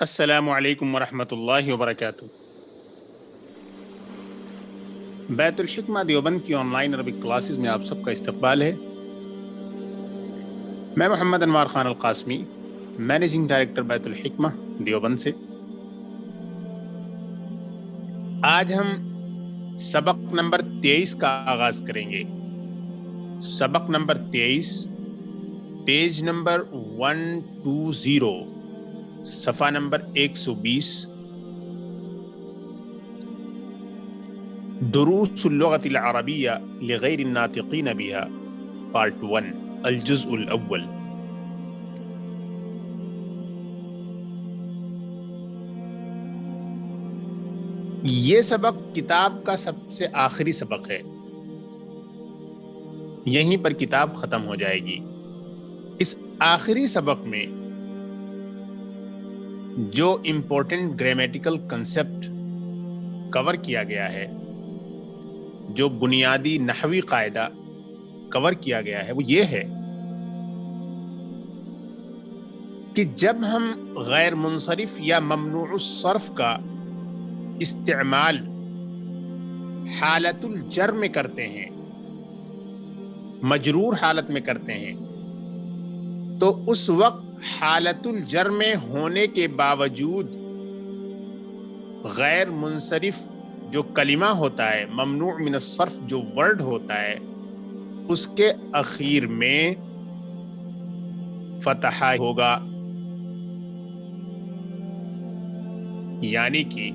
السلام علیکم ورحمۃ اللہ وبرکاتہ۔ بیت الحکمہ دیوبند کی آن لائن عربک کلاسز میں آپ سب کا استقبال ہے۔ میں محمد انوار خان القاسمی، مینیجنگ ڈائریکٹر بیت الحکمہ دیوبند سے۔ آج ہم سبق نمبر 23 کا آغاز کریں گے۔ سبق نمبر 23، پیج نمبر 120، صفحہ نمبر 120، دروس اللغة العربية لغير الناطقين بها پارٹ 1، الجزء الاول۔ یہ سبق کتاب کا سب سے آخری سبق ہے، یہیں پر کتاب ختم ہو جائے گی۔ اس آخری سبق میں جو امپورٹنٹ گرامیٹیکل کنسپٹ کور کیا گیا ہے، جو بنیادی نحوی قاعدہ کور کیا گیا ہے، وہ یہ ہے کہ جب ہم غیر منصرف یا ممنوع الصرف کا استعمال حالت الجر میں کرتے ہیں، مجرور حالت میں کرتے ہیں، تو اس وقت حالت الجر میں ہونے کے باوجود غیر منصرف جو کلمہ ہوتا ہے، ممنوع من الصرف جو ورڈ ہوتا ہے، اس کے اخیر میں فتحہ ہوگا۔ یعنی کہ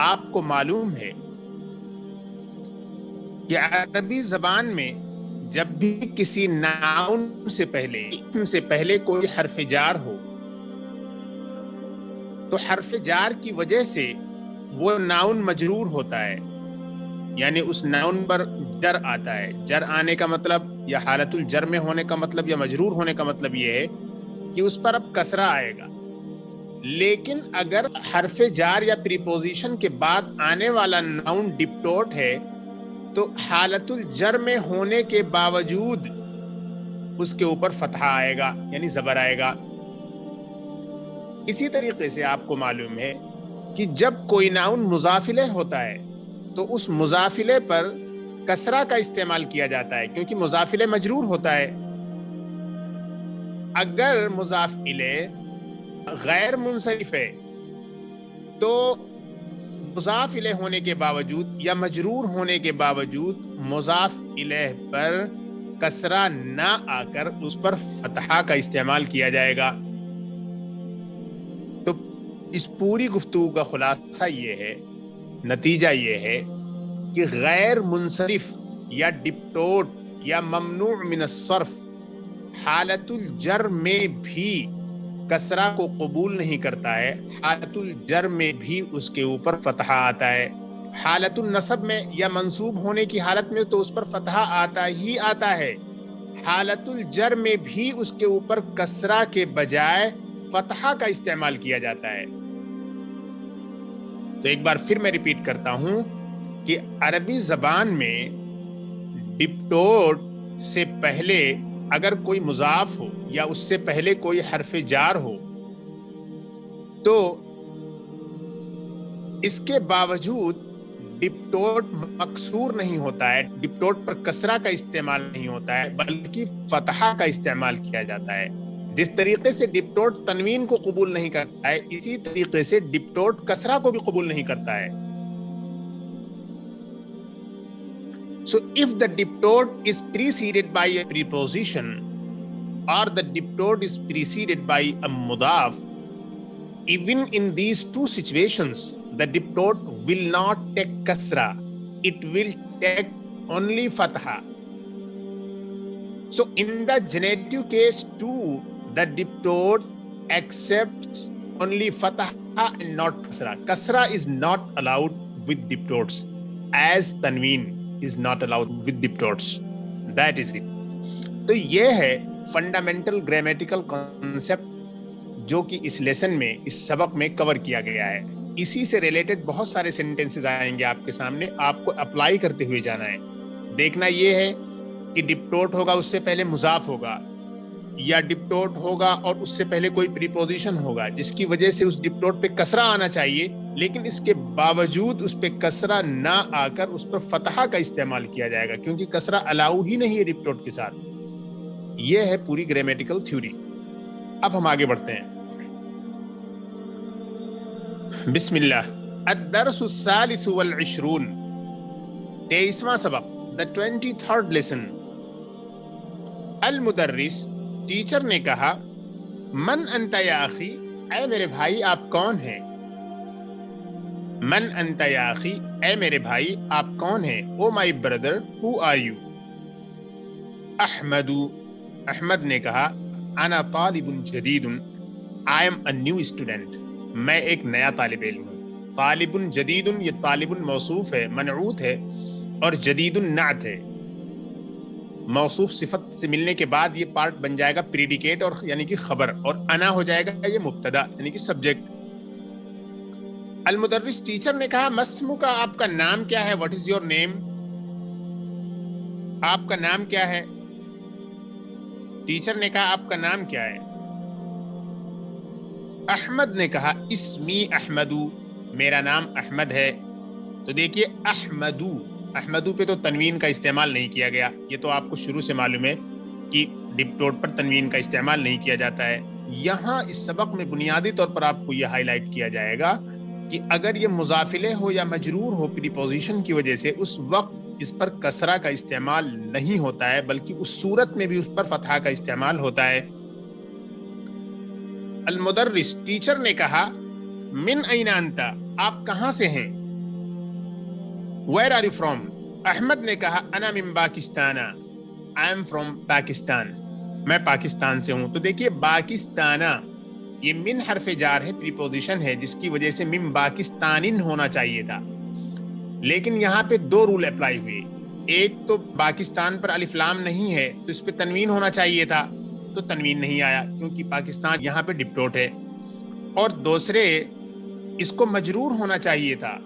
آپ کو معلوم ہے کہ عربی زبان میں جب بھی کسی ناؤن سے پہلے اسم سے پہلے کوئی حرف جار ہو، تو حرف جار کی وجہ سے وہ ناؤن مجرور ہوتا ہے، یعنی اس ناؤن پر جر آتا ہے۔ جر آنے کا مطلب یا حالت الجر میں ہونے کا مطلب یا مجرور ہونے کا مطلب یہ ہے کہ اس پر اب کسرہ آئے گا۔ لیکن اگر حرف جار یا پریپوزیشن کے بعد آنے والا ناؤن ڈپٹوٹ ہے تو حالت الجر میں ہونے کے باوجود اس کے اوپر فتحہ آئے گا، یعنی زبر آئے گا۔ اسی طریقے سے آپ کو معلوم ہے کہ جب کوئی ناؤن مضاف الیہ ہوتا ہے تو اس مضاف الیہ پر کسرہ کا استعمال کیا جاتا ہے، کیونکہ مضاف الیہ مجرور ہوتا ہے۔ اگر مضاف الیہ غیر منصرف ہے تو مضاف الیہ ہونے کے باوجود یا مجرور ہونے کے باوجود مضاف الیہ پر کسرہ نہ آ کر اس پر فتحہ کا استعمال کیا جائے گا۔ تو اس پوری گفتگو کا خلاصہ یہ ہے، نتیجہ یہ ہے کہ غیر منصرف یا ڈپٹوٹ یا ممنوع من الصرف حالت الجر میں بھی کسرہ کو قبول نہیں کرتا ہے، حالت الجر میں بھی اس کے اوپر فتحہ آتا ہے۔ حالت النصب میں یا منصوب ہونے کی حالت میں تو اس پر فتحہ آتا ہی آتا ہے، حالت الجر میں بھی اس کے اوپر کسرہ کے بجائے فتحہ کا استعمال کیا جاتا ہے۔ تو ایک بار پھر میں ریپیٹ کرتا ہوں کہ عربی زبان میں ڈپٹوٹ سے پہلے اگر کوئی مضاف ہو یا اس سے پہلے کوئی حرف جار ہو تو اس کے باوجود ڈپٹوٹ مکسور نہیں ہوتا ہے، ڈپٹوٹ پر کسرہ کا استعمال نہیں ہوتا ہے، بلکہ فتحہ کا استعمال کیا جاتا ہے۔ جس طریقے سے ڈپٹوٹ تنوین کو قبول نہیں کرتا ہے، اسی طریقے سے ڈپٹوٹ کسرہ کو بھی قبول نہیں کرتا ہے۔ So if the diptode is preceded by a preposition or the diptode is preceded by a mudaf, even in these two situations, the diptode will not take kasra. It will take only fatha. So in the genitive case too, the diptode accepts only fatha and not kasra. Kasra is not allowed with diptodes, as tanween is not allowed with diptodes. That is it. تو یہ ہے fundamental grammatical concept جو کہ اس lesson میں، اس سبق میں کور کیا گیا ہے۔ اسی سے ریلیٹڈ بہت سارے سینٹنسز آئیں گے آپ کے سامنے، آپ کو اپلائی کرتے ہوئے جانا ہے۔ دیکھنا یہ ہے کہ ڈپٹوٹ ہوگا، اس سے پہلے مضاف ہوگا، یا ڈپٹوٹ ہوگا اور اس سے پہلے کوئی پریپوزیشن ہوگا جس کی وجہ سے اس ڈپٹوٹ پہ کسرہ آنا چاہیے، لیکن اس کے باوجود اس پہ کسرہ نہ آ کر اس پر فتحہ کا استعمال کیا جائے گا، کیونکہ کسرہ الاؤ ہی نہیں ہے ڈپٹوٹ کے ساتھ۔ یہ ہے پوری گرامیٹیکل تھیوری۔ اب ہم آگے بڑھتے ہیں۔ بسم اللہ۔ الدرس الثالث والعشرون، 23واں سبق، the 23rd lesson۔ المدرس، ٹیچر نے کہا، من انت یا اخی، اے میرے بھائی آپ کون ہیں؟ من انت یا اخی، اے میرے بھائی آپ کون ہیں؟ Oh my brother, who are you؟ Ahmed, Ahmed نے کہا، انا طالب جدید، I am a new student، میں ایک نیا طالب علم ہوں۔ طالب جدید، یہ طالب موصوف ہے، منعوت ہے، اور جدید نعت ہے۔ موصوف صفت سے ملنے کے بعد یہ پارٹ بن جائے گا پریڈیکیٹ، اور یعنی کہ خبر، اور انا ہو جائے گا یہ مبتدا یعنی کہ سبجیکٹ۔ المدرس، ٹیچر نے کہا، مسمو کا، آپ کا نام کیا ہے؟ What is your name? آپ کا نام کیا ہے؟ ٹیچر نے کہا، آپ کا نام کیا ہے؟ احمد نے کہا، اسمی احمدو، میرا نام احمد ہے۔ تو دیکھیے احمدو، احمدو پہ تو تنوین کا استعمال نہیں کیا گیا، یہ تو آپ کو شروع سے معلوم ہے کہ ڈپٹوٹ پر تنوین کا استعمال نہیں کیا جاتا ہے۔ یہاں اس سبق میں بنیادی طور پر آپ کو یہ ہائی لائٹ کیا جائے گا کہ اگر یہ مضاف الیہ ہو یا مجرور ہو پریپوزیشن کی وجہ سے، اس وقت اس پر کسرہ کا استعمال نہیں ہوتا ہے، بلکہ اس صورت میں بھی اس پر فتحہ کا استعمال ہوتا ہے۔ المدرس، ٹیچر نے کہا، من این انت، آپ کہاں سے ہیں؟ Where are you from؟ Ahmad نے کہا، انا من Pakistan, I am from Pakistan, میں پاکستان سے ہوں۔ تو دیکھیے پاکستانہ، یہ من حرف جار ہے، پریپوزیشن ہے، جس کی وجہ سے من پاکستان ہونا چاہیے تھا، لیکن یہاں پہ دو رول اپلائی ہوئے۔ ایک تو پاکستان پر الف لام نہیں ہے تو اس پہ تنوین ہونا چاہیے تھا، تو تنوین نہیں آیا کیونکہ پاکستان یہاں پہ ڈپٹوٹ ہے۔ اور دوسرے، اس کو مجرور ہونا چاہیے تھا،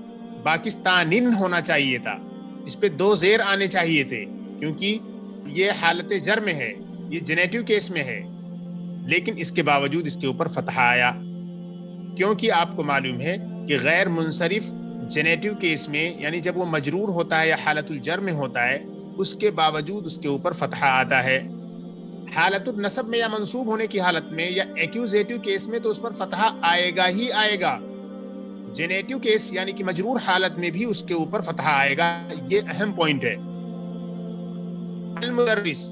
پاکستانن ہونا چاہیے تھا، اس پہ دو زیر آنے چاہیے تھے، کیونکہ یہ حالت جر میں ہے، یہ جنیٹیو کیس میں ہے، لیکن اس کے باوجود اس کے اوپر فتحہ آیا، کیونکہ آپ کو معلوم ہے کہ غیر منصرف جنیٹیو کیس میں، یعنی جب وہ مجرور ہوتا ہے یا حالت الجر میں ہوتا ہے، اس کے باوجود اس کے اوپر فتحہ آتا ہے۔ حالت النصب میں یا منصوب ہونے کی حالت میں یا ایکیوزیٹیو کیس میں تو اس پر فتحہ آئے گا ہی آئے گا، جنیٹیو کیس یعنی کہ مجرور حالت میں بھی اس کے اوپر فتحہ آئے گا، یہ اہم پوائنٹ ہے۔ المدرس،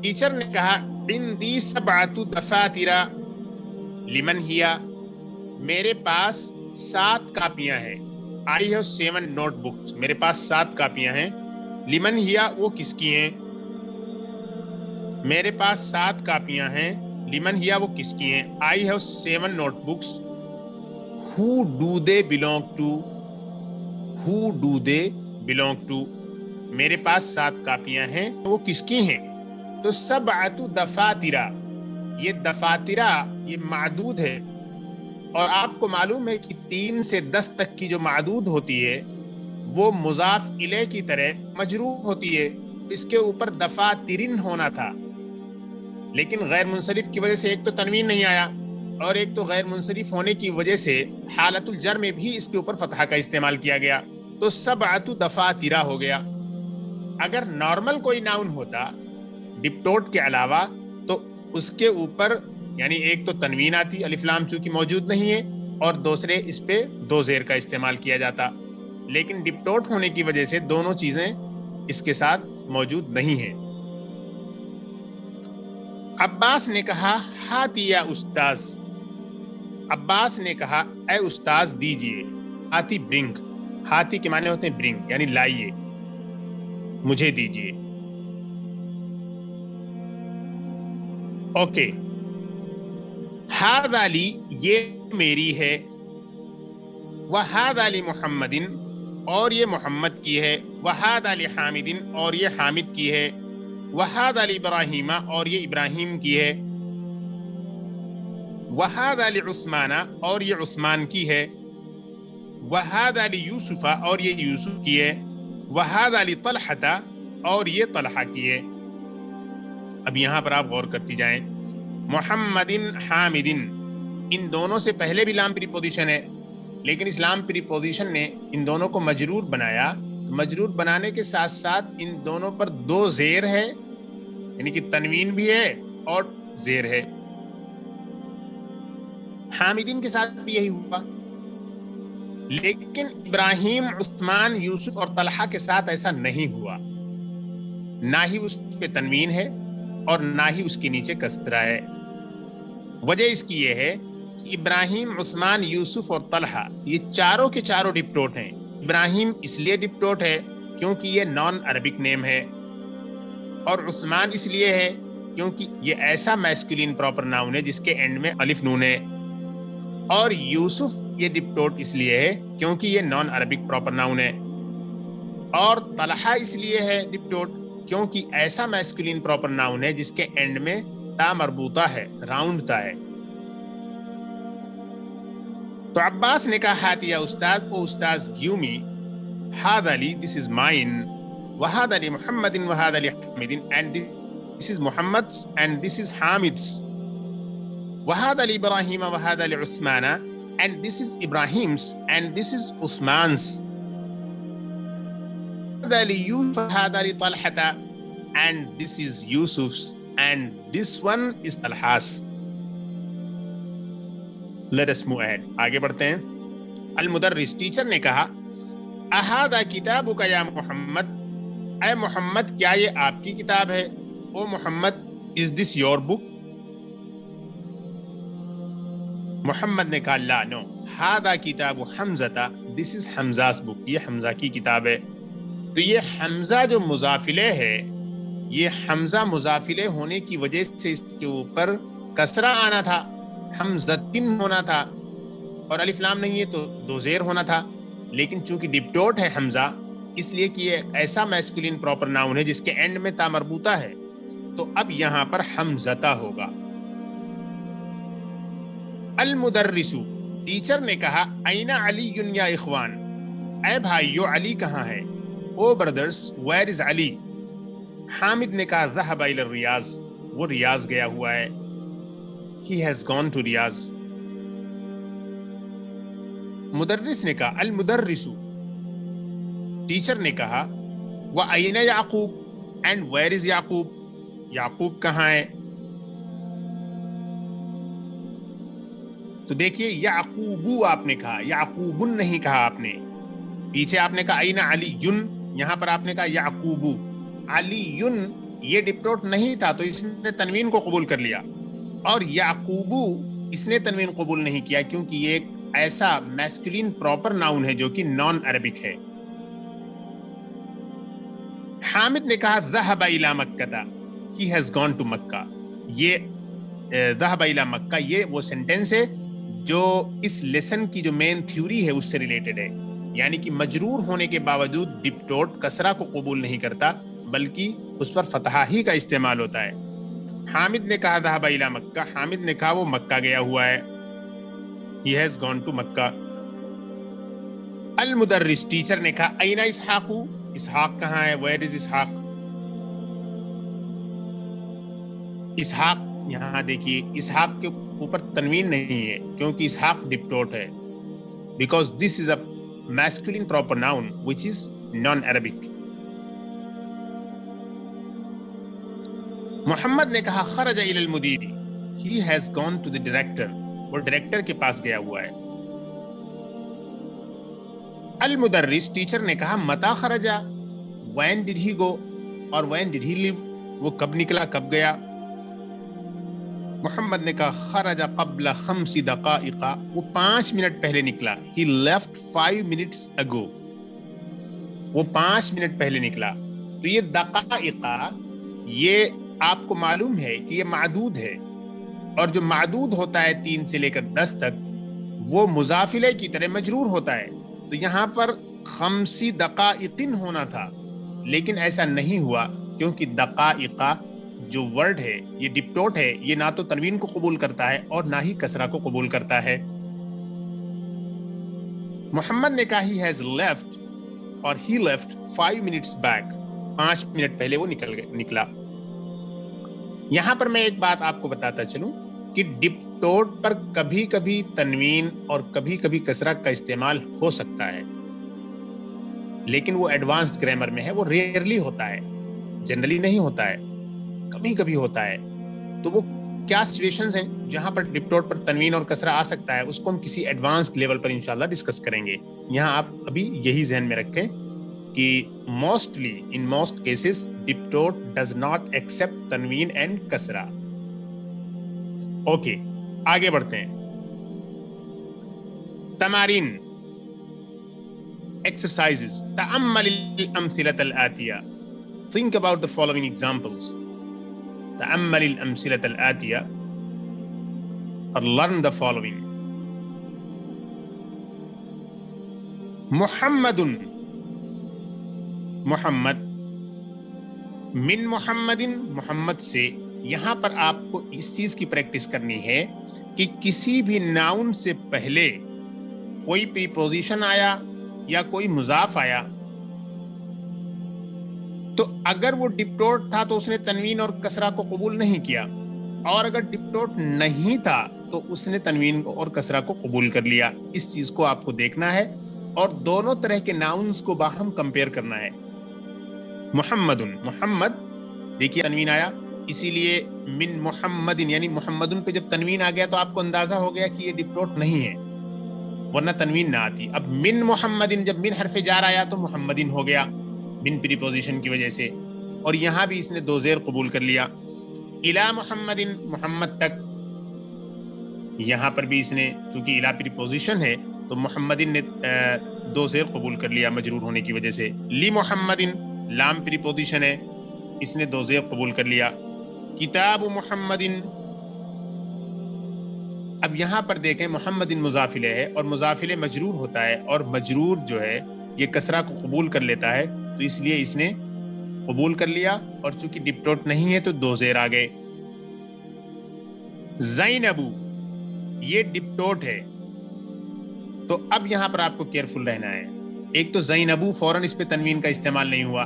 ٹیچر نے کہا، عندی سبعۃ دفاتر لمن ہیا، میرے پاس 7 کاپیاں ہیں۔ I have 7 نوٹ بکس، میرے پاس 7 کاپیاں ہیں۔ لمن ہیا، وہ کس کی ہیں؟ میرے پاس 7 کاپیاں ہیں، لمن ہیا، وہ کس کی ہیں؟ I have 7 notebooks, who do they belong to؟ who do they belong to؟ میرے پاس 7 کاپیاں ہیں، وہ کس کی ہیں؟ تو سبعۃ دفاترہ، یہ دفاترہ یہ معدود ہے، اور آپ کو معلوم ہے کہ 3 سے 10 تک کی جو معدود ہوتی ہے وہ مضاف الیہ کی طرح مجرور ہوتی ہے، اس کے اوپر دفاترن ہونا تھا، لیکن غیر منصرف کی وجہ سے ایک تو تنوین نہیں آیا، اور ایک تو غیر منصرف ہونے کی وجہ سے حالت الجر میں بھی اس کے اوپر فتحہ کا استعمال کیا گیا، تو سبعۃ دفاترہ ہو گیا۔ اگر نارمل کوئی ناؤن ہوتا ڈپٹوٹ کے علاوہ تو اس کے اوپر یعنی ایک تو تنوین آتی، الف لام چونکہ موجود نہیں ہے، اور دوسرے اس پہ 2 زیر کا استعمال کیا جاتا، لیکن ڈپٹوٹ ہونے کی وجہ سے دونوں چیزیں اس کے ساتھ موجود نہیں ہیں۔ عباس نے کہا، ہاتی یا استاذ، عباس نے کہا، اے استاذ دیجئے، ہاتی برنگ، ہاتی کے معنی ہوتے ہیں برنگ یعنی لائیے، مجھے دیجئے۔ اوکے، ہذا لی، یہ میری ہے، وہذا لمحمد، اور یہ محمد کی ہے، وہذا لحامد، اور یہ حامد کی ہے، وہذا لابراہیم، اور یہ ابراہیم کی ہے، وہذا لعثمان، اور یہ عثمان کی ہے، وہذا لیوسف، اور یہ یوسف کی ہے، وہذا لطلحہ، اور یہ طلحہ کی ہے۔ اب یہاں پر آپ غور کرتی جائیں، محمدن حامدن، ان دونوں سے پہلے بھی لام پریپوزیشن ہے، لیکن اس لام پریپوزیشن نے ان دونوں کو مجرور بنایا. تو مجرور بنانے کے ساتھ ساتھ ان دونوں پر دو زیر ہے، یعنی کہ تنوین بھی ہے اور زیر ہے. حامدین کے ساتھ بھی یہی ہوا، لیکن ابراہیم، عثمان، یوسف اور طلحہ کے ساتھ ایسا نہیں ہوا. نہ ہی اس پہ تنوین ہے اور نہ ہی اس کے نیچے کسرہ ہے. وجہ اس کی یہ ہے کہ ابراہیم، عثمان، یوسف اور طلحہ یہ چاروں کے چاروں ڈپٹوٹ ہیں. ابراہیم اس لیے ڈپٹوٹ ہے کیونکہ یہ نان عربک نیم ہے، اور عثمان اس لیے ہے کیونکہ یہ ایسا میسکولین پراپر ناؤن ہے جس کے اینڈ میں الف نون ہے، اور یوسف یہ ڈپٹوٹ اس لیے ہے کیونکہ یہ نان عربک پراپر ناؤن ہے، اور طلحہ اس لیے ہے ڈپٹوٹ کیونکہ ایسا میسکولین پراپر ناؤن ہے جس کے اینڈ میں تا مربوطہ ہے، راؤنڈ تا ہے. تو عباس نے کہا ہاتھ یا استاذ، او استاذ give me، هذا لي this is mine، وهذا لمحمد وهذا لحامد and this is Muhammad's and this is Hamid's، وهذا لإبراهيم وهذا لعثمان and this is Ibrahim's and this is Uthman's، هذا ليوسف هذا لطلحة and this is Yusuf's and this one is Talha's. Let us move ahead. آگے بڑھتے ہیں. المدرس teacher نے کہا اہذا کتابک یا محمد، اے محمد کیا یہ آپ کی کتاب ہے؟ او محمد is this your book؟ محمد نے کہا لا، نو، ہذا کتاب حمزہ، this is حمزہ's book، یہ حمزہ کی کتاب ہے. تو یہ حمزہ جو مضافلہ ہے، یہ حمزہ مضافلہ ہونے کی وجہ سے اس کے اوپر کسرہ آنا تھا، حمزتن ہونا تھا، اور الف لام نہیں ہے تو دو زیر ہونا تھا. لیکن چونکہ ڈپٹوٹ ہے حمزہ، اس لیے کہ یہ ایسا میسکولین پراپر ناؤن ہے جس کے اینڈ میں تا مربوطہ ہے، تو اب یہاں پر حمزتہ ہوگا. المدرس ٹیچر نے کہا این علی یا اخوان، اے بھائیو علی کہاں ہے؟ او بردرز ویر از علی؟ حامد نے کہا ذهب الى الریاض، وہ ریاض گیا ہوا ہے. He has gone to ریاض. مدرس نے کہا المدرس، ٹیچر نے کہا وَأَيْنَ يَعْقُوب and where is یعقوب؟ یعقوب کہاں ہے؟ تو دیکھیے یعقوبو آپ نے کہا، یعقوبن نہیں کہا آپ نے. پیچھے آپ نے کہا این علی یون، یہاں پر آپ نے کہا یعقوبو. علی یون یہ ڈپٹوٹ نہیں تھا تو اس نے تنوین کو قبول کر لیا، اور یعقوبو اس نے تنوین قبول نہیں کیا کیونکہ یہ ایک ایسا میسکولین پراپر ناؤن ہے جو کہ نان عربک ہے. حامد نے کہا ذهب الى مکہ، he has gone to مکہ. یہ ذهب الى مکہ یہ وہ سینٹینس ہے جو اس لیسن کی جو مین تھیوری ہے اس سے ریلیٹڈ ہے، یعنی کہ مجرور ہونے کے باوجود ڈپٹوٹ کسرہ کو قبول نہیں کرتا بلکہ اس پر فتحہ ہی کا استعمال ہوتا ہے. حامد نے کہا ذهب الى مکہ، حامد نے کہا وہ مکہ گیا ہوا ہے، he has gone to Makkah. المدرس ٹیچر نے کہا این اسحاق، اسحاق کہاں ہے؟ where is اسحاق؟ اسحاق یہاں دیکھیے اسحاق کے اوپر تنوین نہیں ہے کیونکہ اسحاق ڈپٹوٹ ہے، because this is a masculine proper noun which is non-Arabic. محمد نے کہا خرج الی المدیر، he has gone to the director، وہ ڈائریکٹر کے پاس گیا ہوا ہے. المدرس ٹیچر نے کہا متا خرجا، when did he go اور when did he leave، وہ کب نکلا کب گیا. محمد نے کہا خرج قبل 5 دقائق، وہ 5 منٹ پہلے نکلا. he left 5 minutes ago، وہ 5 منٹ پہلے نکلا. تو یہ دقائق یہ آپ کو معلوم ہے کہ یہ معدود ہے، اور جو معدود ہوتا ہے 3 سے لے کر 10 تک وہ مضافلہ کی طرح مجرور ہوتا ہے. تو یہاں پر 5 دقائق ہونا تھا لیکن ایسا نہیں ہوا کیونکہ دقائق جو ورڈ ہے یہ ڈپٹوٹ ہے، یہ نہ تو تنوین کو قبول کرتا ہے اور نہ ہی کسرہ کو قبول کرتا ہے. محمد نے کہا he has left اور he left 5 minutes back، 5 minute پہلے وہ نکلا. یہاں پر میں ایک بات آپ کو بتاتا چلوں کہ ڈپٹوٹ پر کبھی کبھی تنوین اور کبھی کبھی کسرہ کا استعمال ہو سکتا ہے، لیکن وہ ایڈوانسڈ گرامر میں ہے، وہ ریئرلی ہوتا ہے، جنرلی نہیں ہوتا ہے، کبھی کبھی ہوتا ہے. تو وہ کیا سچویشنز ہیں جہاں پر ڈپٹوٹ پر تنوین اور کسرہ آ سکتا ہے، اس کو ہم کسی ایڈوانسڈ لیول پر انشاءاللہ ڈسکس کریں گے. یہاں آپ ابھی یہی ذہن میں رکھیں کہ mostly in most cases diptote does not accept تنوین اینڈ کسرہ. اوکے آگے بڑھتے ہیں. تمارین exercises. تأمل الأمثلة الآتية. Think about the following examples. تأمل الأمثلة الآتية or learn the following. محمد محمد من محمد محمد سے. یہاں پر آپ کو اس چیز کی پریکٹس کرنی ہے کہ کسی بھی ناؤن سے پہلے کوئی پریپوزیشن آیا یا کوئی مضاف آیا تو اگر وہ ڈپٹوٹ تھا تو اس نے تنوین اور کسرہ کو قبول نہیں کیا، اور اگر ڈپٹوٹ نہیں تھا تو اس نے تنوین اور کسرہ کو قبول کر لیا. اس چیز کو آپ کو دیکھنا ہے اور دونوں طرح کے ناؤنز کو باہم کمپیئر کرنا ہے. محمد محمد دیکھیے تنوین آیا، اسی لیے من محمد یعنی محمد پہ جب تنوین آ گیا تو آپ کو اندازہ ہو گیا کہ یہ ڈپٹوٹ نہیں ہے، ورنہ تنوین نہ آتی. اب من محمد جب من حرف جار آیا تو محمدین ہو گیا من پریپوزیشن کی وجہ سے، اور یہاں بھی اس نے دو زیر قبول کر لیا. الا محمد محمد تک، یہاں پر بھی اس نے چونکہ الا پریپوزیشن ہے تو محمدین نے دو زیر قبول کر لیا مجرور ہونے کی وجہ سے. لی محمدین لام پریپوزیشن ہے، اس نے دو زیر قبول کر لیا. کتاب محمدین، اب یہاں پر دیکھیں محمد مضاف الیہ ہے اور مضاف الیہ مجرور ہوتا ہے، اور مجرور جو ہے یہ کسرہ کو قبول کر لیتا ہے تو اس لیے اس نے قبول کر لیا، اور چونکہ ڈپٹوٹ نہیں ہے تو دو زیر آ گئے. زینبو یہ ڈپٹوٹ ہے تو اب یہاں پر آپ کو کیئرفل رہنا ہے. ایک تو زینبو فوراً اس پہ تنوین کا استعمال نہیں ہوا،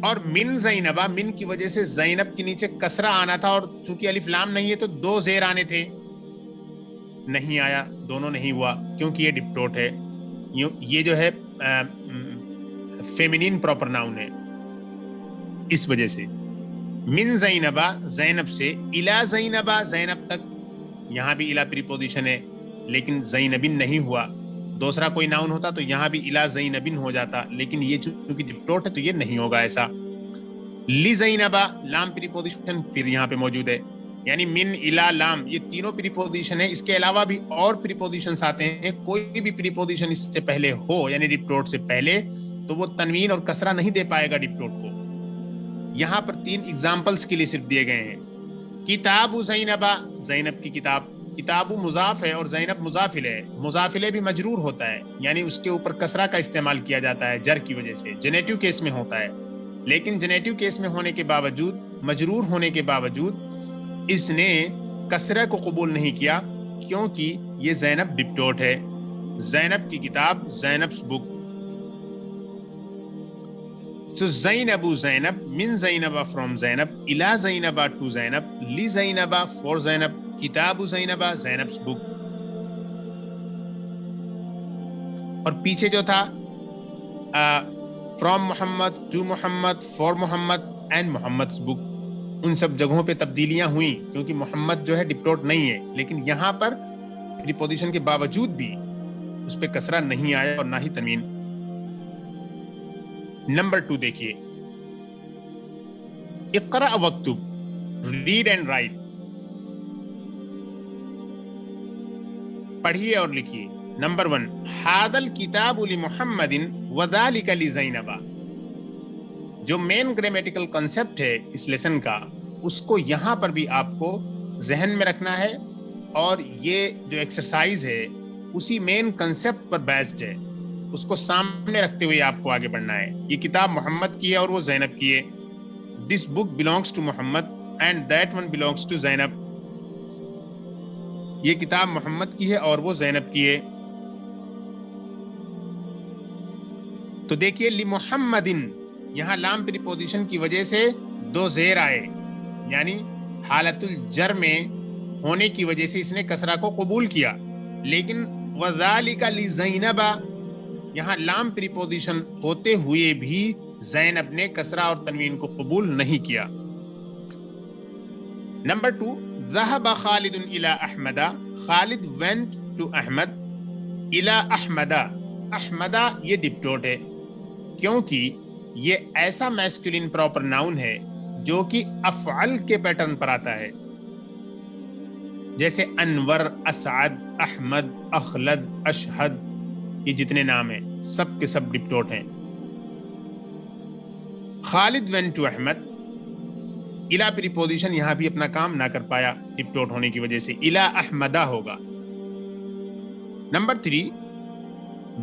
اور من زینبا من کی وجہ سے زینب کے نیچے کسرہ آنا تھا، اور چونکہ الف لام نہیں ہے تو دو زیر آنے تھے، نہیں آیا، دونوں نہیں ہوا کیونکہ یہ ڈپٹوٹ ہے. یہ جو ہے فیمینین پراپر ناؤن ہے، اس وجہ سے. من زینبا زینب سے، الا زینبا زینب تک، یہاں بھی الا پریپوزیشن ہے لیکن زینبن نہیں ہوا. دوسرا کوئی ناؤن ہوتا تو یہاں بھی الا زینبن ہو جاتا، لیکن یہ چونکہ ڈپٹوٹ ہے تو یہ نہیں ہوگا ایسا. لی زینبا لام پریپوزیشن پھر یہاں پہ موجود ہے، یعنی من الا لام یہ تینوں پریپوزیشن ہے. اس کے علاوہ بھی اور پریپوزیشنز آتے ہیں، کوئی بھی پریپوزیشن اس سے پہلے ہو یعنی ڈپٹوٹ سے پہلے تو وہ تنوین اور کسرہ نہیں دے پائے گا ڈپٹوٹ کو. یہاں پر تین ایگزامپلز کے لیے صرف دیے گئے ہیں. کتاب زینبا زینب کی کتاب، کتاب مضاف ہے اور زینب مضاف الیہ ہے. مضاف الیہ بھی مجرور ہوتا ہے یعنی اس کے اوپر کسرہ کا استعمال کیا جاتا ہے جر کی وجہ سے، جنیٹو کیس میں ہوتا ہے، لیکن جنیٹو کیس میں ہونے کے باوجود، مجرور ہونے کے باوجود اس نے کسرہ کو قبول نہیں کیا کیونکہ یہ زینب ڈپٹوٹ ہے. زینب کی کتاب، زینب's book. So Zainab Zainab, min Zainaba from Zainab, ila Zainaba to Zainab, li Zainaba for Zainab, kitabu Zainaba Zainab's book. اور پیچھے جو تھا from Muhammad to Muhammad, for Muhammad and Muhammad's book، ان سب جگہوں پہ تبدیلیاں ہوئیں کیونکہ محمد جو ہے ڈپٹوٹ نہیں ہے، لیکن یہاں پر پریپوزیشن کے باوجود بھی اس پہ کسرہ نہیں آیا اور نہ ہی تنوین. نمبر 2 دیکھیے، اقرأ واکتب، ریڈ اینڈ رائٹ، پڑھیے اور لکھیے. نمبر 1، ھذا الکتاب لمحمد وذلک لزینب. جو مین گرامیٹیکل کنسپٹ ہے اس لیسن کا، اس کو یہاں پر بھی آپ کو ذہن میں رکھنا ہے، اور یہ جو ایکسرسائز ہے اسی مین کنسپٹ پر بیسڈ ہے، اس کو سامنے رکھتے ہوئے آپ کو آگے بڑھنا ہے. یہ کتاب محمد کی ہے اور وہ زینب کی ہے. This book belongs to Muhammad and that one belongs to Zainab. یہ کتاب محمد کی ہے اور وہ زینب کی ہے. تو دیکھیے لمحمدن، یہاں لام پریپوزیشن کی وجہ سے دو زیر آئے، یعنی حالت الجر میں ہونے کی وجہ سے اس نے کسرہ کو قبول کیا. لیکن وذالک لزینب، یہاں لام پریپوزیشن ہوتے ہوئے بھی زینب نے کسرہ اور تنوین کو قبول نہیں کیا. نمبر 2، ذهب خالد الى احمد، خالد went to احمد. الى احمد، احمد یہ ڈپٹوٹ ہے کیونکہ یہ ایسا میسکولین پراپر ناؤن ہے جو کہ افعل کے پیٹرن پر آتا ہے، جیسے انور، اسعد، احمد، اخلد، اشہد، یہ جتنے نام ہیں سب کے سب ڈپٹوٹ ہیں. خالد went to احمد، الا پریپوزیشن یہاں بھی اپنا کام نہ کر پایا ڈپٹوٹ ہونے کی وجہ سے، الا احمدہ ہوگا. نمبر 3،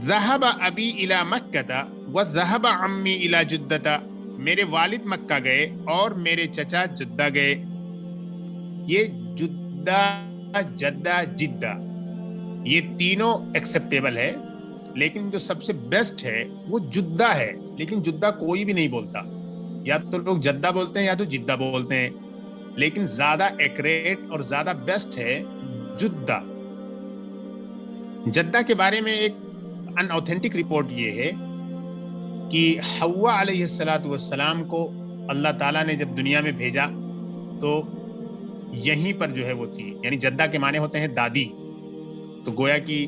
ذهب ابی الی مکہ وذهب عمی الی جدہ، میرے والد مکہ گئے اور میرے چچا جدہ گئے. یہ جدہ، جدہ، جدہ یہ تینوں ایکسیپٹیبل ہے، لیکن جو سب سے بیسٹ ہے وہ جدہ ہے. لیکن جدہ کوئی بھی نہیں بولتا، یا تو لوگ جدہ بولتے ہیں یا تو جدہ بولتے ہیں، لیکن زیادہ ایکریٹ اور زیادہ بیسٹ ہے جدہ. جدہ کے بارے میں ایک ان اوتھینٹک رپورٹ یہ ہے کہ حوا علیہ السلام کو اللہ تعالیٰ نے جب دنیا میں بھیجا تو یہیں پر جو ہے وہ تھی، یعنی جدہ کے معنی ہوتے ہیں دادی، تو گویا کہ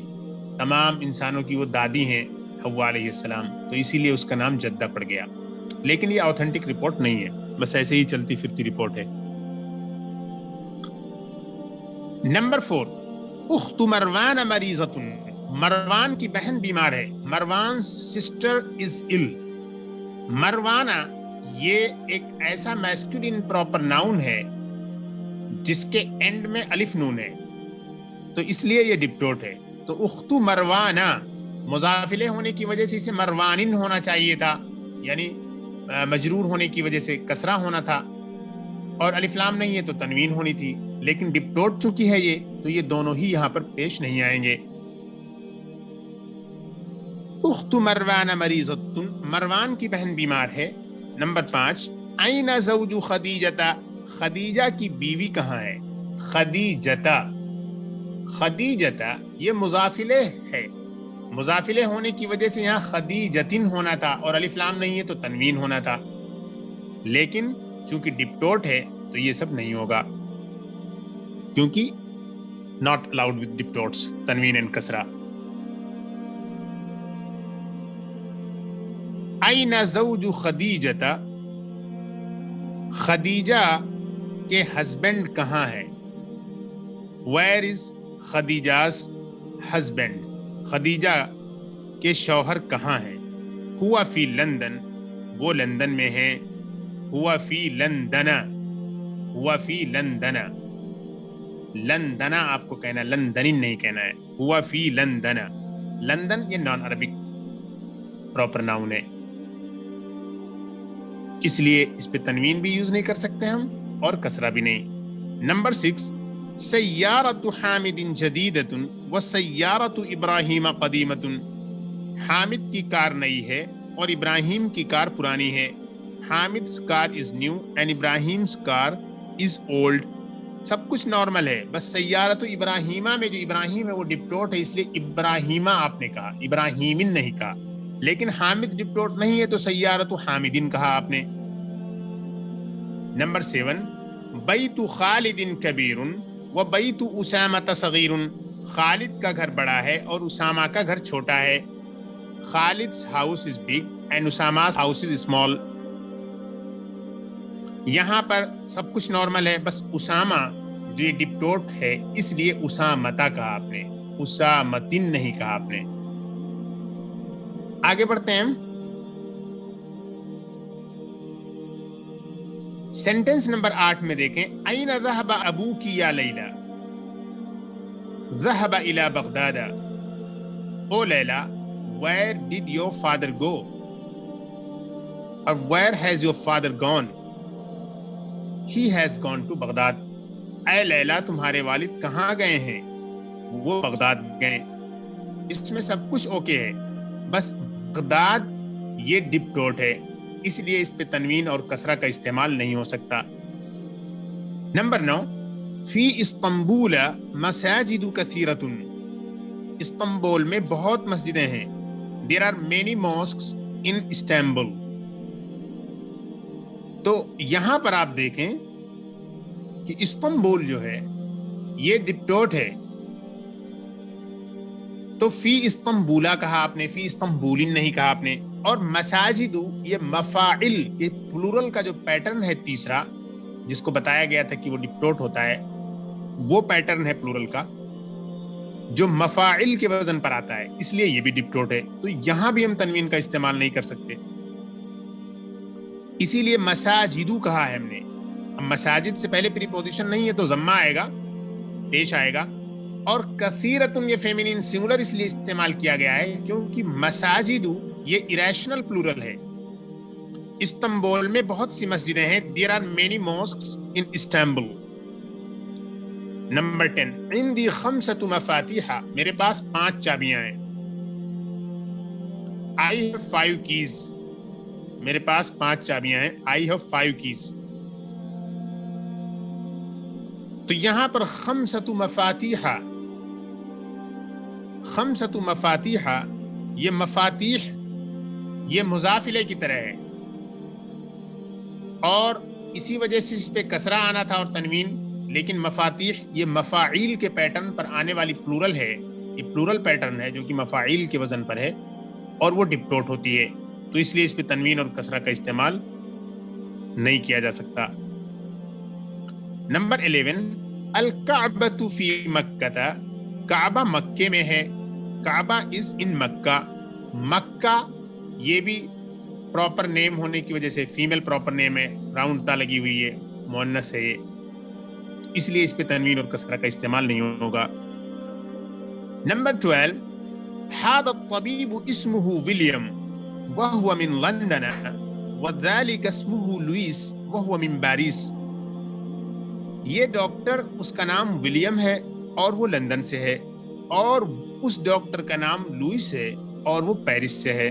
تمام انسانوں کی وہ دادی ہیں حوا علیہ السلام، تو اسی لیے اس کا نام جدہ پڑ گیا. لیکن یہ آتھینٹک رپورٹ نہیں ہے، بس ایسے ہی چلتی پھرتی رپورٹ ہے. نمبر 4، اخت مروان مریضۃ، مروان کی بہن بیمار ہے. مروان سسٹر از ill. مروانہ یہ ایک ایسا میسکولین پراپر ناؤن ہے جس کے اینڈ میں الف نون ہے، تو اس لیے یہ ڈپٹوٹ ہے. تو اختو مروانہ مضافلے ہونے کی وجہ سے اسے مروانن ہونا چاہیے تھا، یعنی مجرور ہونے کی وجہ سے کسرہ ہونا تھا، اور الف لام نہیں ہے تو تنوین ہونی تھی. لیکن ڈپٹوٹ چونکہ ہے یہ، تو یہ دونوں ہی یہاں پر پیش نہیں آئیں گے. اخت مروان مریضۃ، مروان کی بہن بیمار ہے. نمبر 5، این زوج خدیجہ، خدیجہ کی بیوی کہاں ہے. خدیجہ، خدیجہ یہ مضافلے ہے، مضافلے ہونے کی وجہ سے یہاں خدیجتن ہونا تھا، اور الف لام نہیں ہے تو تنوین ہونا تھا. لیکن چونکہ ڈپٹوٹ ہے تو یہ سب نہیں ہوگا، کیونکہ not allowed with diptotes، تنوین and کسرہ. این زوج خدیجہ، خدیجہ کے ہسبینڈ کہاں ہے. Where is خدیجہ's husband، خدیجہ کے شوہر کہاں ہیں. ہوا فی لندن، وہ لندن میں ہے. ہوا فی لندن، ہوا فی لندن، لندن آپ کو کہنا ہے، لندن نہیں کہنا ہے. ہوا فی لندن، لندن یہ نان عربک پراپر ناؤن ہے، اس لیے اس پہ تنوین بھی یوز نہیں کر سکتے ہم اور کسرہ بھی نہیں. نمبر 6، سیارۃ حامد جدیدۃ وسیارۃ ابراہیم قدیمۃ، حامد کی کار نئی ہے اور ابراہیم کی کار پرانی ہے. حامد's car is new and Ibrahim's car is old. سب کچھ نارمل ہے، بس سیارۃ ابراہیمہ میں جو ابراہیم ہے وہ ڈپٹوٹ ہے، اس لیے ابراہیمہ آپ نے کہا، ابراہیمن نہیں کہا. لیکن حامد ڈپٹوٹ نہیں ہے تو سیارۃ حامدن کہا آپ نے. نمبر 7، بیت خالد کبیر و بیت اسامہ صغیر، خالد کا گھر بڑا ہے اور اسامہ کا گھر چھوٹا ہے. Khalid's house is big and Usama's house is small. یہاں پر سب کچھ نارمل ہے، بس اسامہ جو یہ ڈپٹوٹ ہے اس لیے اسامتا کہا آپ نے، اسامتن نہیں کہا آپ نے. آگے بڑھتے ہیں. سینٹنس نمبر 8 میں دیکھیں، این ذهب ابوکی یا لیلی، ذهب الى بغداد. او Laila, where did your father go؟ اور where has your father gone؟ He has gone to Baghdad. اے لیلا تمہارے والد کہاں گئے ہیں؟ وہ بغداد گئے. اس میں سب کچھ اوکے ہے، بس بغداد یہ ڈپٹوٹ ہے، اس لیے اس پہ تنوین اور کسرہ کا استعمال نہیں ہو سکتا. نمبر 9 فی استنبول مساجد کثیرۃ، استنبول میں بہت مسجدیں ہیں. There are many mosques in Istanbul. تو یہاں پر آپ دیکھیں کہ استنبول جو ہے یہ ڈپٹوٹ ہے، تو فی استنبولا کہا آپ نے، فی استنبولن نہیں کہا آپ نے. اور مساجد یہ مفاعل، یہ پلورل کا جو پیٹرن ہے تیسرا جس کو بتایا گیا تھا کہ وہ ڈپٹوٹ ہوتا ہے، وہ پیٹرن ہے پلورل کا جو مفاعل کے وزن پر آتا ہے، اس لیے یہ بھی ڈپٹوٹ ہے. تو یہاں بھی ہم تنوین کا استعمال نہیں کر سکتے، اسی لیے مساجدو کہا ہے ہم نے. اب مساجد سے پہلے پریپوزیشن نہیں ہے تو ضمہ آئے گا، پیش آئے گا. اور کثیرتن یہ فیمینین سنگولر اس لیے استعمال کیا گیا ہے کیونکہ مساجدو یہ اریشنل پلورل ہے. استنبول میں بہت سی مسجدیں ہیں. There are many mosques in Istanbul. Number 10 عندي 5 مفاتیح، میرے پاس 5 چابیاں ہیں. I have 5 keys، میرے پاس 5 چابیاں ہیں. I have 5 keys. تو یہاں پر 5 مفاتیح، 5 مفاتیح، یہ مفاتیح یہ مضاف الیہ کی طرح ہے اور اسی وجہ سے اس پہ کسرہ آنا تھا اور تنوین. لیکن مفاتیح یہ مفاعیل کے پیٹرن پر آنے والی پلورل ہے، یہ پلورل پیٹرن ہے جو کہ مفاعیل کے وزن پر ہے اور وہ ڈپٹوٹ ہوتی ہے، تو اس لیے اس پہ تنوین اور کسرہ کا استعمال نہیں کیا جا سکتا. نمبر 11 الکعبۃ فی مکہ، کعبہ مکے میں ہے. کعبہ از ان مکہ. مکہ یہ بھی پراپر نیم ہونے کی وجہ سے فیمیل پراپر نیم ہے، راؤنڈ تا لگی ہوئی ہے، مؤنث ہے یہ، اس لیے اس پہ تنوین اور کسرہ کا استعمال نہیں ہوگا. نمبر 12 هذا الطبيب اسمه ويليام وهو من لندن وذلك اسمه لوئيس وهو من باريس. یہ ڈاکٹر اس کا نام ولیم ہے اور وہ لندن سے ہے، اور اس ڈاکٹر کا نام لوئس ہے اور وہ پیرس سے ہے.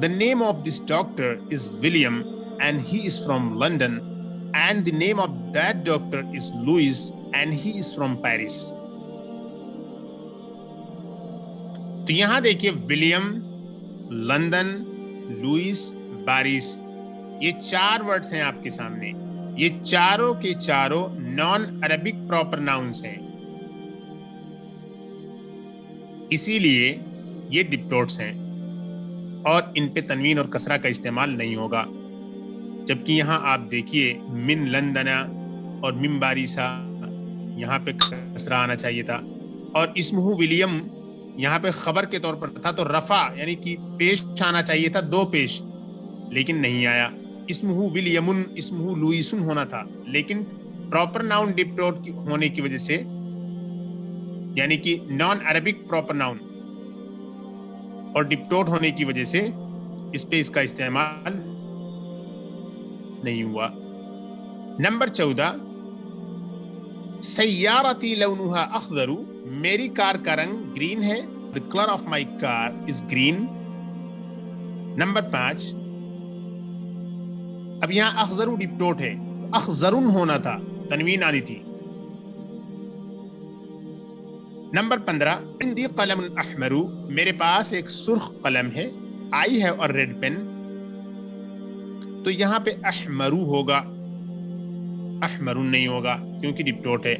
The name of this doctor is William and he is from London, and the name of that doctor is Louis and he is from Paris. تو یہاں دیکھیے ولیم، لندن، لوئس، باریس، یہ 4 ورڈز ہیں آپ کے سامنے. یہ چاروں کے چاروں نان عربک پراپر ناؤنس ہیں، اسی لیے یہ ڈپٹوٹس ہیں اور ان پہ تنوین اور کسرہ کا استعمال نہیں ہوگا. جبکہ یہاں آپ دیکھیے من لندنا اور من باریسا، یہاں پہ کسرہ آنا چاہیے تھا، اور اسمہ ولیم یہاں پہ خبر کے طور پر تھا تو رفع یعنی کہ پیش آنا چاہیے تھا، 2 پیش، لیکن نہیں آیا. اسمہ ولیمن، اسمہ لوئسن ہونا تھا، لیکن پراپر ناؤن ڈپٹوٹ ہونے کی وجہ سے، یعنی کہ نان عربک پراپر ناؤن اور ڈپٹوٹ ہونے کی وجہ سے اس پہ اس کا استعمال نہیں ہوا. نمبر 14 سیارتی لونہا اخضر، میری کار کا رنگ گرین ہے. The color of my car is green. Number 5 اب یہاں اخضر ڈپٹوٹ ہے، اخضرن ہونا تھا، تنوین آنی تھی. نمبر 15 عندي قلم احمر، میرے پاس ایک سرخ قلم ہے. I have a red pen، تو یہاں پہ احمرو ہوگا، احمرن نہیں ہوگا کیونکہ ڈپٹوٹ ہے.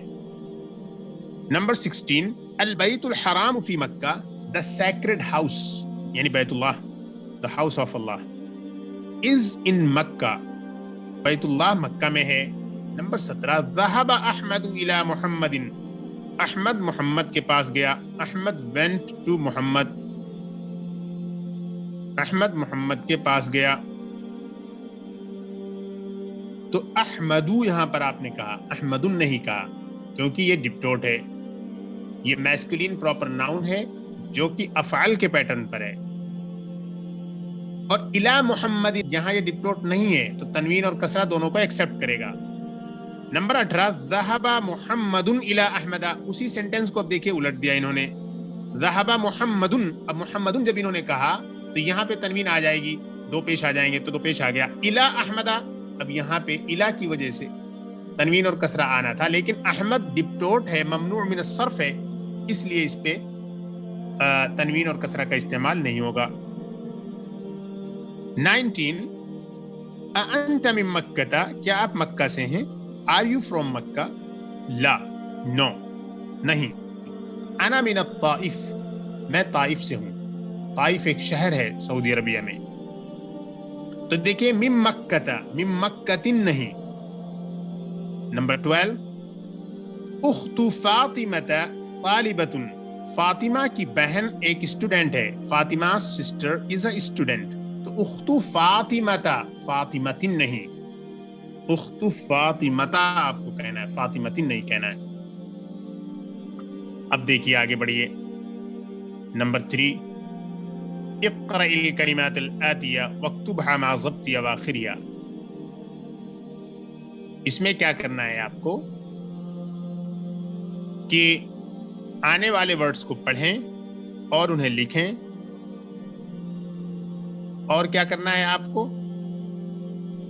نمبر 16 البیت الحرام فی مکہ، the sacred house یعنی بیت اللہ، the house of Allah is in مکہ، بیت اللہ مکہ میں ہے. نمبر 17 ذهب احمد الى محمد، احمد محمد کے پاس گیا. احمد went to محمد، احمد محمد کے پاس گیا. تو احمدو یہاں پر آپ نے کہا، احمدن نہیں کہا کیونکہ یہ ڈپٹوٹ ہے. یہ میسکولین پراپر ناؤن ہے جو کہ افعال کے پیٹرن پر ہے. اور الا محمد یہاں یہ ڈپٹوٹ نہیں ہے تو تنوین اور کسرہ دونوں کو ایکسپٹ کرے گا. نمبر 18 ذهب محمد الى احمد، اسی سینٹنس کو اب دیکھیے الٹ دیا انہوں نے. ذهب محمد، اب محمد جب انہوں نے کہا تو یہاں پہ تنوین آ جائے گی، 2 پیش آ جائیں گے تو 2 پیش آ گیا. الى احمد، اب یہاں پہ الا کی وجہ سے تنوین اور کسرہ آنا تھا، لیکن احمد ڈپٹوٹ ہے، ممنوع من الصرف ہے، اس لیے اس پہ تنوین اور کسرہ کا استعمال نہیں ہوگا۔ 19 انت من مکہ، کیا آپ مکہ سے ہیں؟ آر یو فرام مکہ؟ لا، نو، نہیں۔ انا من الطائف، میں طائف سے ہوں۔ طائف ایک شہر ہے سعودی عربیہ میں۔ تو دیکھیں من مکہ، من مکہ نہیں۔ نمبر 12 اخت فاطمہ طالبۃ، فاطمہ کی بہن ایک اسٹوڈنٹ ہے، Fatima sister is a student, تو اخت فاطمہ، فاطمۃ نہیں، اخت فاطمہ آپ کو کہنا ہے، فاطمۃ نہیں کہنا ہے۔ اب دیکھیے آگے بڑھیے، نمبر 3 اقرأ الکلمات الآتیہ واکتبها مع ضبط اواخرها، اس میں کیا کرنا ہے آپ کو کہ آنے والے ورڈز کو پڑھیں اور انہیں لکھیں، اور کیا کرنا ہے آپ کو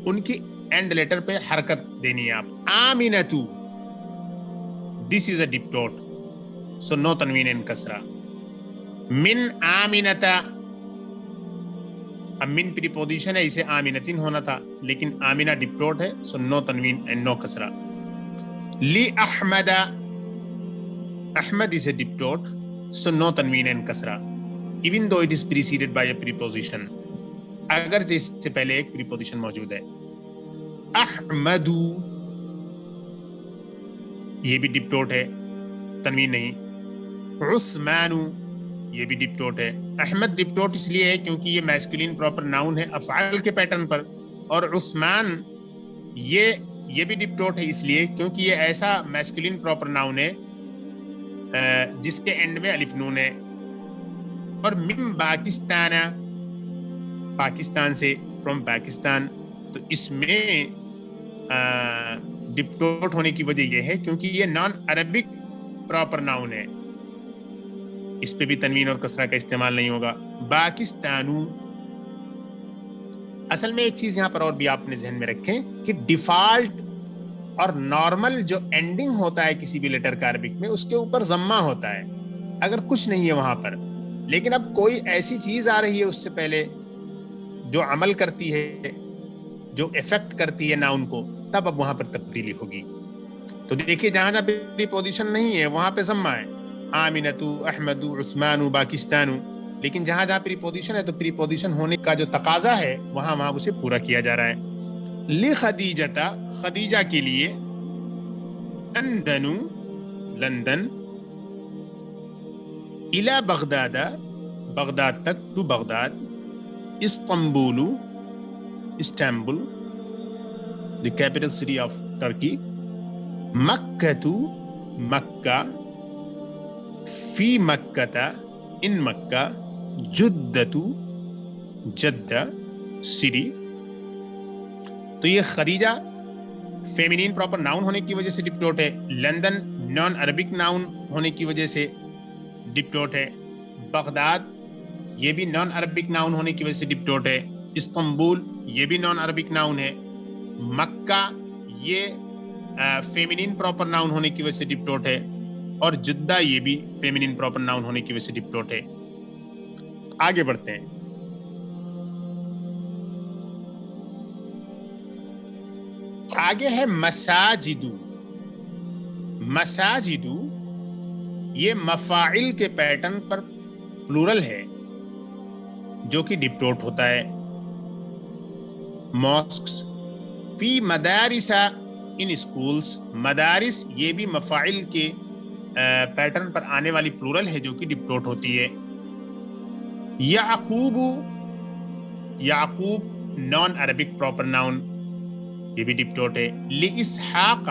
ان کی اینڈ لیٹر پہ حرکت دینی ہے آپ۔ آمینتو، دس از اے ڈپٹوٹ، سو نو تنوین ان کسرہ۔ من آمینتا، اب من پریپوزیشن ہے، اسے آمینتین ہونا تھا، لیکن آمینہ ڈپٹوٹ ہے، سو نو تنوین اینڈ نو کسرہ۔ لی Ahmad, Ahmad is a diptot, so no tanween and kasra, even though it is preceded by a preposition، اگرچہ اس سے پہلے ایک preposition موجود ہے۔ احمدو، یہ بھی ڈپٹوٹ ہے، تنوین نہیں۔ عثمانو، یہ بھی ڈپٹوٹ ہے۔ احمد ڈپٹوٹ اس لیے ہے کیونکہ یہ میسکولین پراپر ناؤن ہے افعال کے پیٹرن پر، اور عثمان یہ بھی ڈپٹوٹ ہے اس لیے کیونکہ یہ ایسا میسکولین پراپر ناؤن ہے جس کے اینڈ میں الف نون ہے۔ اور من پاکستان، پاکستان سے، فرام پاکستان، تو اس میں ڈپٹوٹ ہونے کی وجہ یہ ہے کیونکہ یہ نان عربک پراپر ناؤن ہے، اس پہ بھی تنوین اور کسرہ کا استعمال نہیں ہوگا۔ پاکستانو، اصل میں ایک چیز یہاں پر اور بھی آپ نے ذہن میں رکھیں کہ ڈیفالٹ اور نارمل جو اینڈنگ ہوتا ہے کسی بھی لیٹر کا عربک میں، اس کے اوپر ضمہ ہوتا ہے اگر کچھ نہیں ہے وہاں پر، لیکن اب کوئی ایسی چیز آ رہی ہے اس سے پہلے جو عمل کرتی ہے، جو افیکٹ کرتی ہے ناؤن کو، تب اب وہاں پر تبدیلی ہوگی۔ تو دیکھیے جہاں جہاں پریپوزیشن نہیں ہے وہاں پہ ضمہ ہے، آمینتو، احمدو، عثمانو، پاکستانو، لیکن جہاں جہاں پریپوزیشن ہے تو پریپوزیشن ہونے کا جو تقاضا ہے وہاں اسے پورا کیا جا رہا ہے۔ لخدیجہ، خدیجہ کے لیے، لندن، لندن، الى بغداد، بغداد تک، to Baghdad, Istanbul, Istanbul the capital city of Turkey، Mecca, Mecca, فی Mecca, in Mecca, Jeddah, Jeddah city. تو یہ خدیجہ فیمینین پراپر ناؤن ہونے کی وجہ سے ڈپٹوٹ ہے، لندن نان عربک ناؤن ہونے کی وجہ سے ڈپٹوٹ ہے، بغداد یہ بھی نان عربک ناؤن ہونے کی وجہ سے ڈپٹوٹ ہے، استنبول یہ بھی نان عربک ناؤن ہے، مکہ یہ فیمینین پراپر ناؤن ہونے کی وجہ سے ڈپٹوٹ ہے، اور جدہ یہ بھی فیمینین پراپر ناؤن ہونے کی وجہ سے ڈپٹوٹ ہے۔ آگے بڑھتے ہیں، آگے ہے مساجدو۔ مساجدو یہ مفاعل کے پیٹرن پر پلورل ہے جو کہ ڈپٹوٹ ہوتا ہے۔ ماسکس، فی مدارس، ان اسکولس، مدارس یہ بھی مفاعل کے پیٹرن پر آنے والی پلورل ہے جو کہ ڈپٹوٹ ہوتی ہے۔ یعقوب، یعقوب نان عربک پراپر ناؤن، یہ بھی ڈپٹوٹ ہے۔ لاسحاق،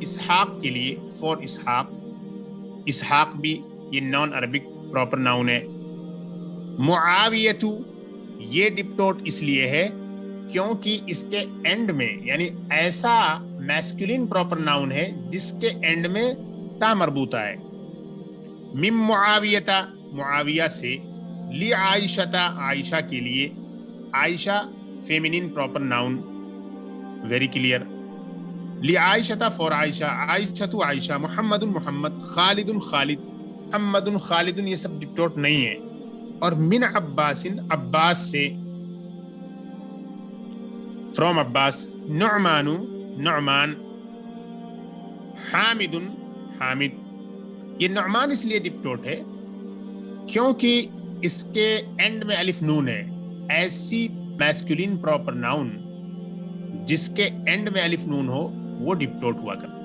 اسحاق کے لیے، فور اسحاق، اسحاق بھی یہ نان عربک پراپر ناؤن ہے۔ معاویتو یہ ڈپٹوٹ اس لیے ہے کیونکہ اس کے اینڈ میں، یعنی ایسا میسکولین پراپر ناؤن ہے جس کے اینڈ میں تا مربوطہ ہے۔ من معاویتا، معاویہ سے، لی عائشہ، عائشہ کے لیے، Aisha feminine proper noun, very clear. لعائشہ فور عائشہ، عائشہ عائشہ، محمد محمد، خالد خالد، محمد خالد، یہ سب ڈپٹوٹ نہیں ہے. اور من عباس عباس سے، فرام عباس، نعمان نعمان، حامد حامد. یہ نعمان اس لیے ڈپٹوٹ ہے کیونکہ اس کے اینڈ میں الف نون ہے. ایسی میسکولین پراپر ناؤن جس کے اینڈ میں الف نون ہو وہ ڈپٹوٹ ہوا کرتا.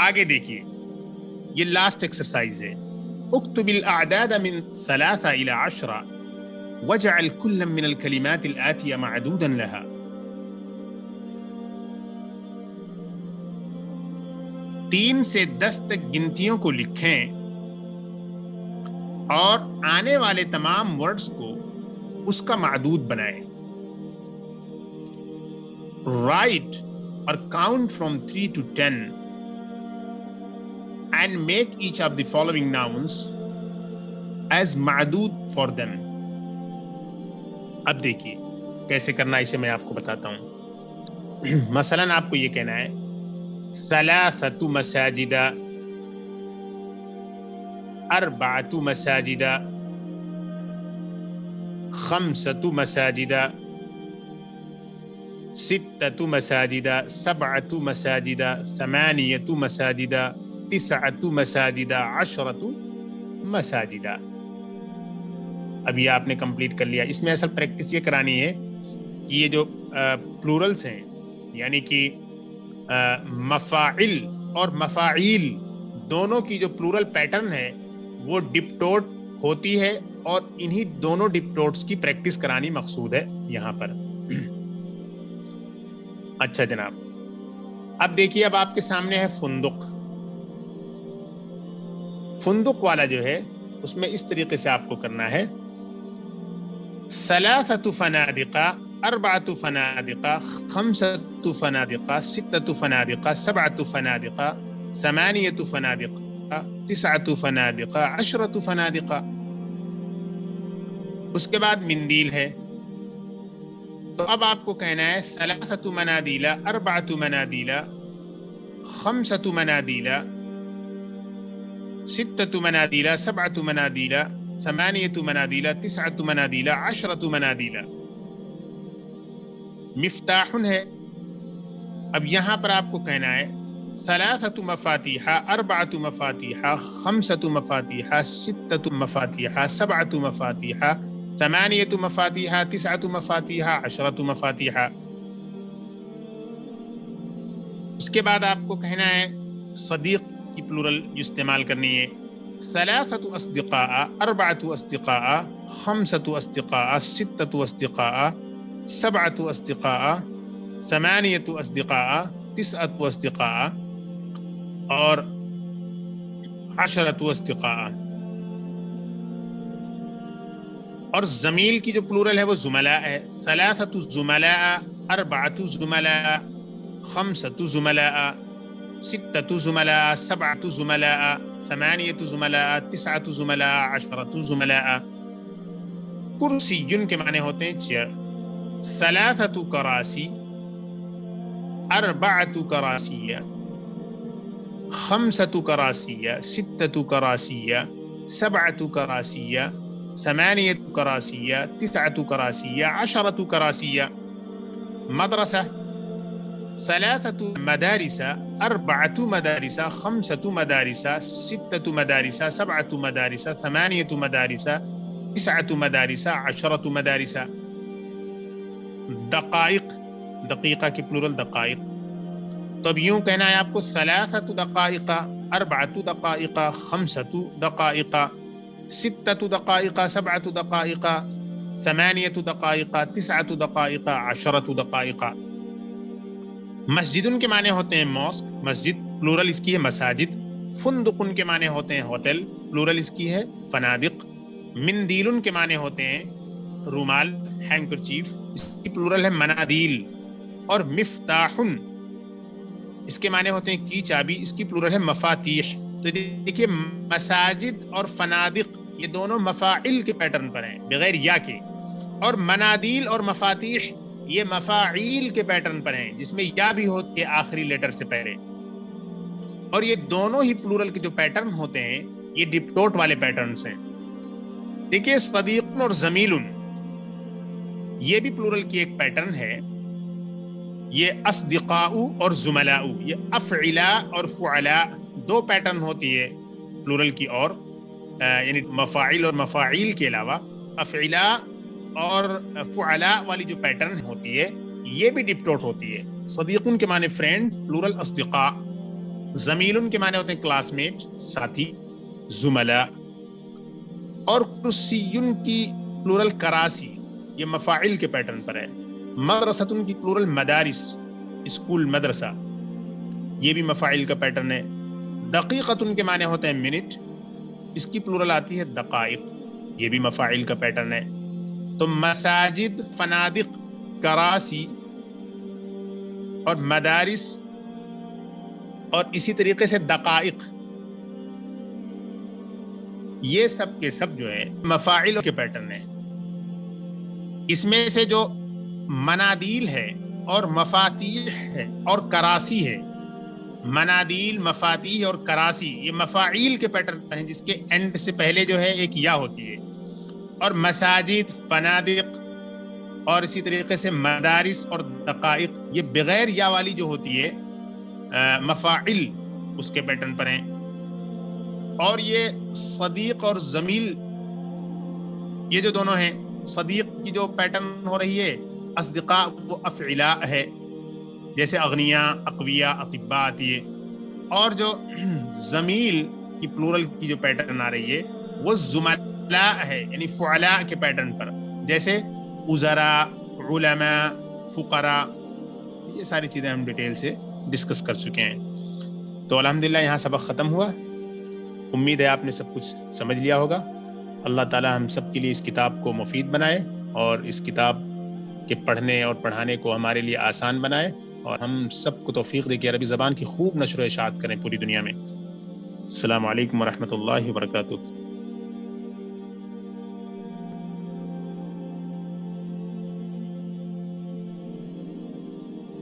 آگے دیکھیے، یہ لاسٹ ایکسرسائز ہے. اکتب الاعداد من 3 الى 10 واجعل كل من الكلمات الآتية معدودا لها. تین سے 10 تک گنتیوں کو لکھیں اور آنے والے تمام ورڈز کو اس کا معدود بنائیں. Write or count from 3 to 10 and make each of the following nouns as معدود for them. اب دیکھیے کیسے کرنا ہے، اسے میں آپ کو بتاتا ہوں. مثلا آپ کو یہ کہنا ہے 3 مساجد، 4 مساجد، 5 مساجد، 6 مساجد، 7 مساجد، 8 مساجد، 9 مساجد، 10 مساجد. اب یہ آپ نے کمپلیٹ کر لیا. اس میں اصل پریکٹس یہ کرانی ہے کہ یہ جو پلورلز ہیں، یعنی کہ مفاعل اور مفاعیل دونوں کی جو پلورل پیٹرن ہے وہ ڈپٹوٹ ہوتی ہے، اور انہی دونوں ڈپٹوٹس کی پریکٹس کرانی مقصود ہے یہاں پر. اچھا جناب، اب دیکھیے، اب آپ کے سامنے ہے فندق. فندق والا جو ہے اس میں اس طریقے سے آپ کو کرنا ہے 3 فنادق، 4 فنادق، 5 فنادق، 6 فنادق، 7 فنادق، 8 فنادق، 9 فنادق، 10 فنادق. اس کے بعد مندیل ہے. تو اب آپ کو کہنا ہے 3 منادیل، 4 منادیل، 5 منادیل، 6 منادیل، 7 منادیل، 8 منادیل، 9 منادیل، 10 منادیل. مفتاح ہے. اب یہاں پر آپ کو کہنا ہے 3 مفاتیح، 4 مفاتیح، 5 مفاتیح، 6 مفاتیح، 7 مفاتیح، 8 مفاتیح، 9 مفاتیح، 10 مفاتیح. اس کے بعد آپ کو کہنا ہے صدیق کی پلورل استعمال کرنی ہے 3 اصدقاء، 4 اصدقاء، 5 اصدقاء، 6 اصدقاء، 7 اصدقاء، 8 اصدقاء، 9 اصدقاء، اور 10 اصدقاء. اور زمیل کی جو پلورل ہے وہ زملاء ہے. 3 زملاء، 4 زملاء، 5 زملاء، 6 زملاء، 7 زملاء، 8 زملاء، 9 زملاء، 10 زملاء. کرسی کے معنی ہوتے ہیں چیئر. 3 کراسی، 4 کراسیہ، 5 کراسیہ، 6 کراسیہ، 7 کراسیہ، 8 کراسیہ، 9 کراسیہ، 10 کراسیہ. مدرسہ 3 مدارس، 4 مدارس، 5 مدارس، 6 مدارس، 7 مدارس، 8 مدارس، 9 مدارس، 10 مدارس. دقائق، دقیقہ کی پلورل دقائق. تو اب یوں کہنا ہے آپ کو 3 دقائق، 4 دقائق، 5 دقائق، 6 دقائق، 7 دقائق، 8 دقائق، 9 دقائق، 10 دقائق. مسجد کے معنی ہوتے ہیں موسک، مسجد پلورل اس کی ہے مساجد. فندق کے معنی ہوتے ہیں ہوٹل، پلورل اس کی ہے فنادق. مندیل کے معنی ہوتے ہیں رومال، ہینکرچیف، اس کی پلورل ہے منادیل. اور مفتاح اس کے معنی ہوتے ہیں کی چابی، اس کی پلورل ہے مفاتیح. تو دیکھیے مساجد اور فنادق یہ دونوں مفاعل کے پیٹرن پر ہیں بغیر یا کے، اور منادیل اور مفاتیح یہ مفاعیل کے پیٹرن پر ہیں جس میں یا بھی ہوتی ہے آخری لیٹر سے پہلے، اور یہ دونوں ہی پلورل کے جو پیٹرن ہوتے ہیں یہ ڈپٹوٹ والے پیٹرنز ہیں. دیکھیے صدیق اور زمیل یہ بھی پلورل کی ایک پیٹرن ہے. یہ اصدقاء اور زملاء، یہ افعلا اور فعلاء دو پیٹرن ہوتی ہے پلورل کی، اور یعنی مفاعل اور مفاعیل کے علاوہ افعلا اور فعلاء والی جو پیٹرن ہوتی ہے یہ بھی ڈپٹوٹ ہوتی ہے. صدیقن کے معنی فرینڈ پلورل اصدقاء، زمیلن کے معنی ہوتے ہیں کلاس میٹ ساتھی زملاء، اور کرسین کی پلورل کراسی یہ مفاعل کے پیٹرن پر ہے. مدرستن کی پلورل مدارس اسکول مدرسہ یہ بھی مفاعل کا پیٹرن ہے. دقیقتن کے معنی ہوتے ہیں منٹ، اس کی پلورل آتی ہے دقائق، یہ بھی مفاعل کا پیٹرن ہے. تو مساجد فنادق کراسی اور مدارس اور اسی طریقے سے دقائق یہ سب کے سب جو ہے مفاعل کے پیٹرن ہیں. اس میں سے جو منادیل ہے اور مفاتیح ہے اور کراسی ہے، منادیل مفاتیح اور کراسی یہ مفاعیل کے پیٹرن ہیں جس کے اینڈ سے پہلے جو ہے ایک یا ہوتی ہے. اور مساجد فنادق اور اسی طریقے سے مدارس اور دقائق یہ بغیر یا والی جو ہوتی ہے مفاعل اس کے پیٹرن پر ہیں. اور یہ صدیق اور زمیل یہ جو دونوں ہیں، صدیق کی جو پیٹرن ہو رہی ہے اصدقاء وہ افعلاء ہے جیسے اغنیاء اقویاء اطباء آتی ہے، اور جو زمیل کی پلورل کی جو پیٹرن آ رہی ہے وہ زملاء ہے یعنی فعلاء کے پیٹرن پر جیسے وزراء علماء فقراء. یہ ساری چیزیں ہم ڈیٹیل سے ڈسکس کر چکے ہیں. تو الحمدللہ یہاں سبق ختم ہوا. امید ہے آپ نے سب کچھ سمجھ لیا ہوگا. اللہ تعالی ہم سب کے لیے اس کتاب کو مفید بنائے اور اس کتاب کے پڑھنے اور پڑھانے کو ہمارے لیے آسان بنائے، اور ہم سب کو توفیق دے کہ عربی زبان کی خوب نشر و اشاعت کریں پوری دنیا میں. السلام علیکم ورحمۃ اللہ وبرکاتہ.